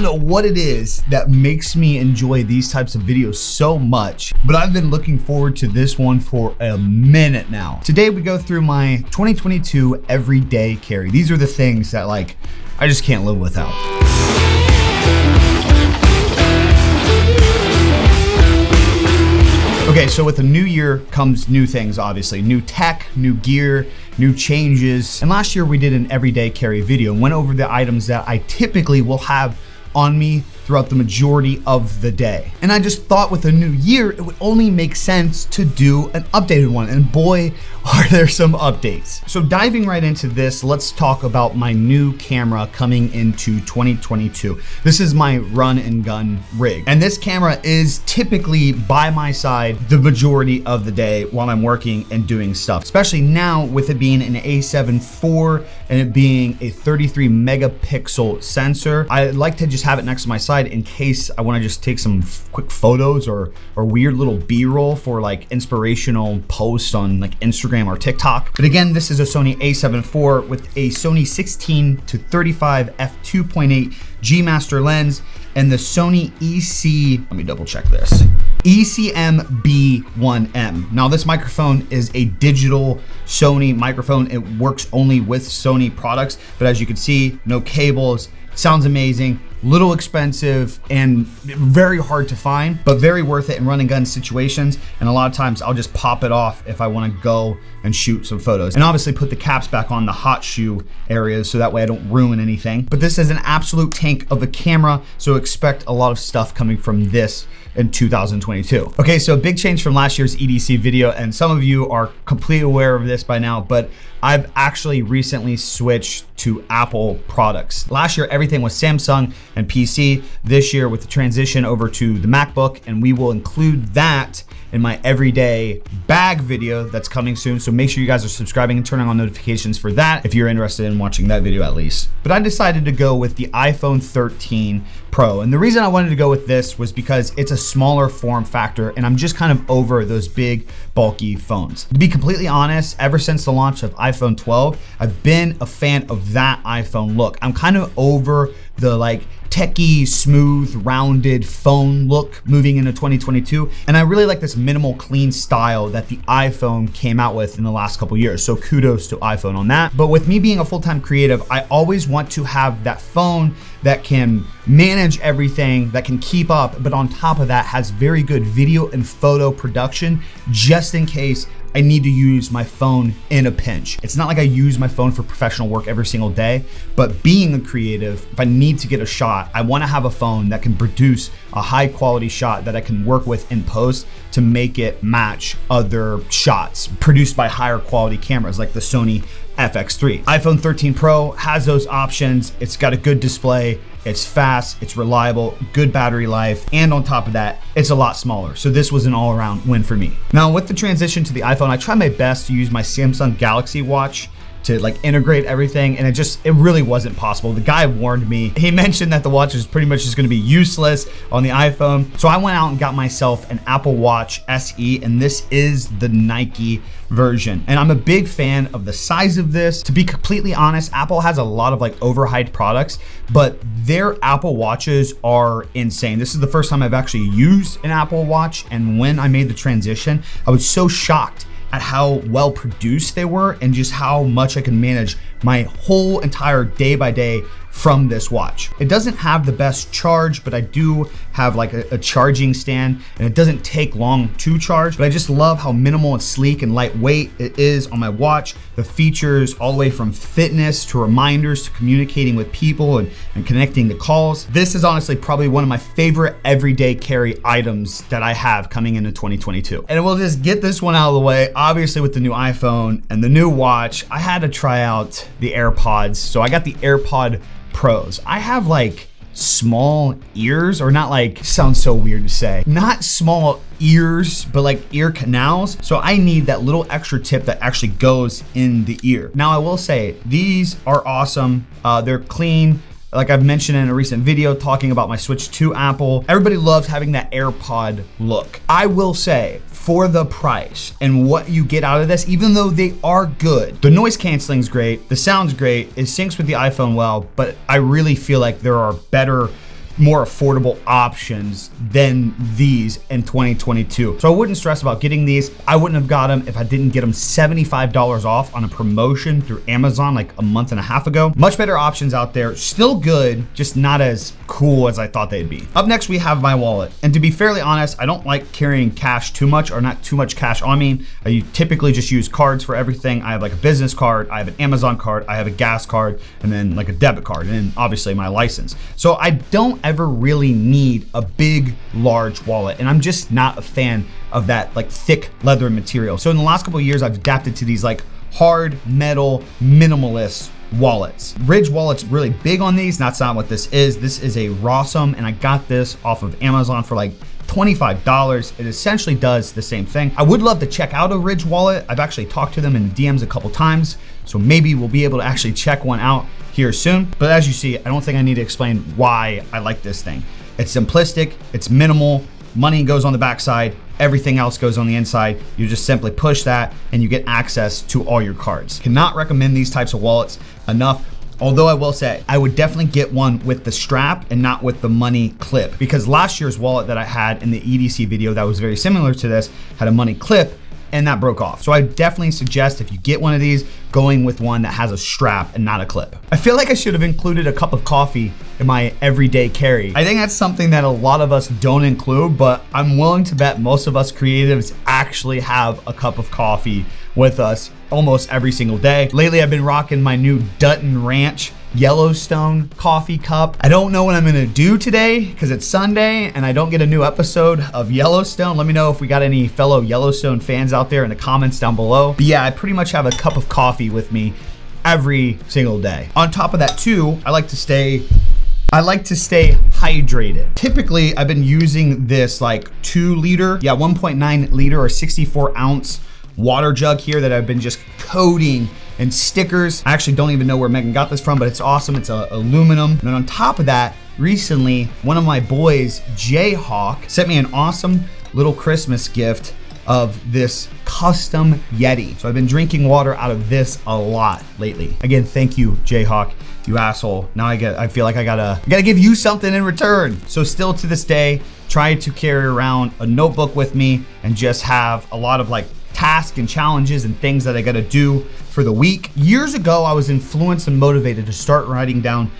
know what it is that makes me enjoy these types of videos so much, but I've been looking forward to this one for a minute now. Today we go through my 2022 everyday carry. These are the things that like, I just can't live without. Okay, so with the new year comes new things, obviously. New tech, new gear, new changes. And last year we did an everyday carry video and went over the items that I typically will have on me throughout the majority of the day. And I just thought with a new year, it would only make sense to do an updated one. And boy, are there some updates. So diving right into this, let's talk about my new camera coming into 2022. This is my run and gun rig. And this camera is typically by my side the majority of the day while I'm working and doing stuff, especially now with it being an A7 IV and it being a 33 megapixel sensor. I like to just have it next to my side in case I want to just take some quick photos or weird little B-roll for like inspirational posts on like Instagram or TikTok. But again, this is a Sony A7 IV with a Sony 16 to 35 f2.8 G Master lens and the Sony EC, let me double check this, ECM B1M. Now this microphone is a digital Sony microphone. It works only with Sony products, but as you can see, no cables. Sounds amazing, little expensive and very hard to find, but very worth it in run and gun situations. And a lot of times I'll just pop it off if I want to go and shoot some photos. And obviously put the caps back on the hot shoe areas so that way I don't ruin anything. But this is an absolute tank of a camera, so expect a lot of stuff coming from this in 2022. Okay, so a big change from last year's EDC video, and some of you are completely aware of this by now, but I've actually recently switched to Apple products. Last year, everything was Samsung and PC. This year, with the transition over to the MacBook, and we will include that in my everyday bag video that's coming soon. So make sure you guys are subscribing and turning on notifications for that if you're interested in watching that video at least. But I decided to go with the iPhone 13 Pro. And the reason I wanted to go with this was because it's a smaller form factor and I'm just kind of over those big, bulky phones. To be completely honest, ever since the launch of iPhone 12, I've been a fan of that iPhone look. I'm kind of over the like techie, smooth, rounded phone look moving into 2022. And I really like this minimal, clean style that the iPhone came out with in the last couple years. So kudos to iPhone on that. But with me being a full-time creative, I always want to have that phone that can manage everything, that can keep up, but on top of that has very good video and photo production, just in case I need to use my phone in a pinch. It's not like I use my phone for professional work every single day, but being a creative, if I need to get a shot, I wanna have a phone that can produce a high quality shot that I can work with in post to make it match other shots produced by higher quality cameras like the Sony FX3. iPhone 13 Pro has those options. It's got a good display, it's fast, it's reliable, good battery life, and on top of that, it's a lot smaller. So this was an all-around win for me. Now with the transition to the iPhone, I try my best to use my Samsung Galaxy Watch to like integrate everything, and it really wasn't possible. The guy warned me. He mentioned that the watch is pretty much just gonna be useless on the iPhone. So I went out and got myself an Apple Watch SE, and this is the Nike version. And I'm a big fan of the size of this. To be completely honest, Apple has a lot of like overhyped products, but their Apple Watches are insane. This is the first time I've actually used an Apple Watch, and when I made the transition, I was so shocked at how well produced they were and just how much I can manage my whole entire day by day from this watch. It doesn't have the best charge, but I do have like a charging stand, and it doesn't take long to charge, but I just love how minimal and sleek and lightweight it is on my watch. The features all the way from fitness to reminders to communicating with people and connecting to calls. This is honestly probably one of my favorite everyday carry items that I have coming into 2022. And we'll just get this one out of the way. Obviously with the new iPhone and the new watch, I had to try out the AirPods. So I got the AirPod Pros. I have like small ears, or not like, sounds so weird to say, not small ears, but like ear canals. So I need that little extra tip that actually goes in the ear. Now I will say, these are awesome. They're clean. Like I've mentioned in a recent video talking about my switch to Apple, everybody loves having that AirPod look. I will say, for the price and what you get out of this, even though they are good, the noise canceling's great, the sound's great, it syncs with the iPhone well, but I really feel like there are better more affordable options than these in 2022. So I wouldn't stress about getting these. I wouldn't have got them if I didn't get them $75 off on a promotion through Amazon like a month and a half ago. Much better options out there, still good, just not as cool as I thought they'd be. Up next, we have my wallet. And to be fairly honest, I don't like carrying cash too much, or not too much cash on me. I typically just use cards for everything. I have like a business card, I have an Amazon card, I have a gas card, and then like a debit card, and then obviously my license. So I don't ever really need a big, large wallet. And I'm just not a fan of that like thick leather material. So in the last couple of years, I've adapted to these like hard metal minimalist wallets. Ridge wallet's really big on these. That's not what this is. This is a ROSSM, and I got this off of Amazon for like $25. It essentially does the same thing. I would love to check out a Ridge wallet. I've actually talked to them in the DMs a couple times, so maybe we'll be able to actually check one out here soon. But as you see, I don't think I need to explain why I like this thing. It's simplistic, it's minimal, money goes on the backside, everything else goes on the inside. You just simply push that and you get access to all your cards. Cannot recommend these types of wallets enough. Although I will say, I would definitely get one with the strap and not with the money clip, because last year's wallet that I had in the EDC video that was very similar to this had a money clip and that broke off. So I definitely suggest if you get one of these, going with one that has a strap and not a clip. I feel like I should have included a cup of coffee in my everyday carry. I think that's something that a lot of us don't include, but I'm willing to bet most of us creatives actually have a cup of coffee with us almost every single day. Lately, I've been rocking my new Dutton Ranch Yellowstone coffee cup. I don't know what I'm gonna do today because it's Sunday and I don't get a new episode of Yellowstone. Let me know if we got any fellow Yellowstone fans out there in the comments down below. But yeah, I pretty much have a cup of coffee with me every single day. On top of that too, I like to stay hydrated. Typically, I've been using this like 1.9 liter or 64 ounce water jug here that I've been just coating in stickers. I actually don't even know where Megan got this from, but it's awesome. It's aluminum. And then on top of that, recently, one of my boys, Jayhawk, sent me an awesome little Christmas gift of this custom Yeti. So I've been drinking water out of this a lot lately. Again, thank you, Jayhawk, you asshole. Now I feel like I gotta give you something in return. So still to this day, try to carry around a notebook with me and just have a lot of like tasks and challenges and things that I gotta do for the week. Years ago, I was influenced and motivated to start writing down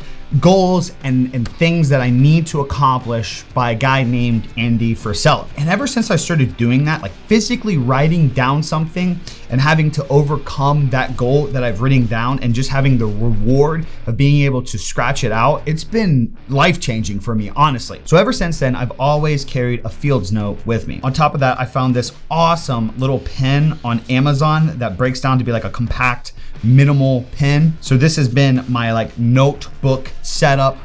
goals and things that I need to accomplish by a guy named Andy Frisella. And ever since I started doing that, like physically writing down something and having to overcome that goal that I've written down and just having the reward of being able to scratch it out, it's been life-changing for me, honestly. So ever since then, I've always carried a Fields note with me. On top of that, I found this awesome little pen on Amazon that breaks down to be like a compact minimal pen. So this has been my like notebook setup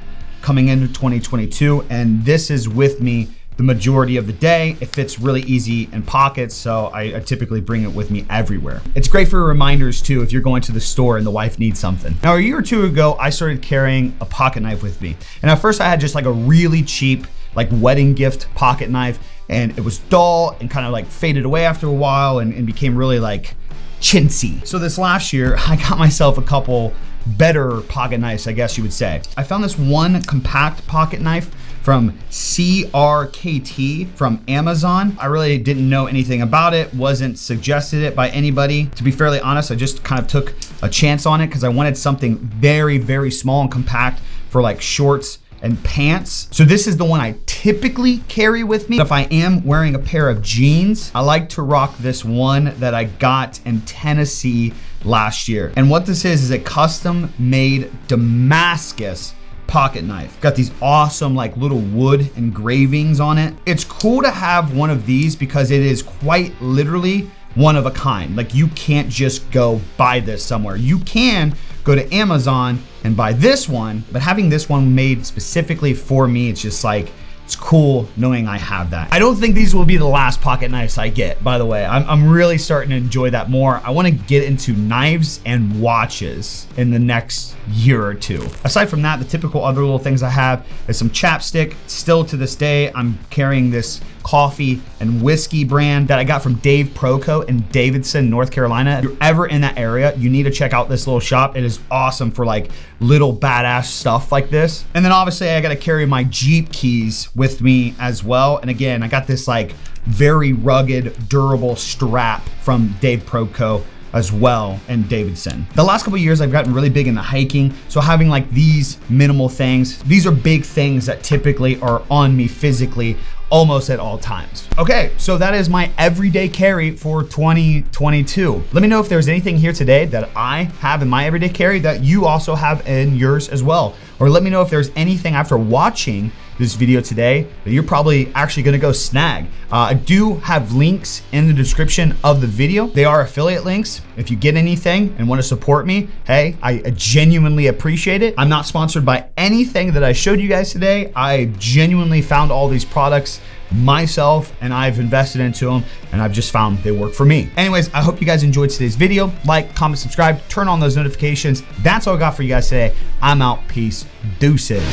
coming into 2022, and this is with me the majority of the day. It fits really easy in pockets, so I typically bring it with me everywhere. It's great for reminders too if you're going to the store and the wife needs something. Now, a year or two ago, I started carrying a pocket knife with me. And at first I had just like a really cheap like wedding gift pocket knife, and it was dull and kind of like faded away after a while and became really like chintzy. So this last year, I got myself a couple better pocket knives, I guess you would say. I found this one compact pocket knife from CRKT from Amazon. I really didn't know anything about it, wasn't suggested it by anybody. To be fairly honest, I just kind of took a chance on it because I wanted something very, very small and compact for like shorts and pants. So this is the one I typically carry with me. If I am wearing a pair of jeans, I like to rock this one that I got in Tennessee last year. And what this is a custom made Damascus pocket knife. Got these awesome like little wood engravings on it. It's cool to have one of these because it is quite literally one of a kind. Like you can't just go buy this somewhere. You can go to Amazon and buy this one, but having this one made specifically for me, it's just like, it's cool knowing I have that. I don't think these will be the last pocket knives I get, by the way. I'm really starting to enjoy that more. I want to get into knives and watches in the next year or two. Aside from that, the typical other little things I have is some chapstick. Still to this day, I'm carrying this coffee and whiskey brand that I got from Dave Proco in Davidson, North Carolina. If you're ever in that area, you need to check out this little shop. It is awesome for like little badass stuff like this. And then obviously I gotta carry my Jeep keys with me as well. And again, I got this like very rugged, durable strap from Dave Proco as well in Davidson. The last couple of years, I've gotten really big into hiking. So having like these minimal things, these are big things that typically are on me physically almost at all times. Okay, so that is my everyday carry for 2022. Let me know if there's anything here today that I have in my everyday carry that you also have in yours as well. Or let me know if there's anything after watching this video today that you're probably actually gonna go snag. I do have links in the description of the video. They are affiliate links. If you get anything and wanna support me, hey, I genuinely appreciate it. I'm not sponsored by anything that I showed you guys today. I genuinely found all these products myself and I've invested into them and I've just found they work for me. Anyways, I hope you guys enjoyed today's video. Like, comment, subscribe, turn on those notifications. That's all I got for you guys today. I'm out. Peace. Deuces.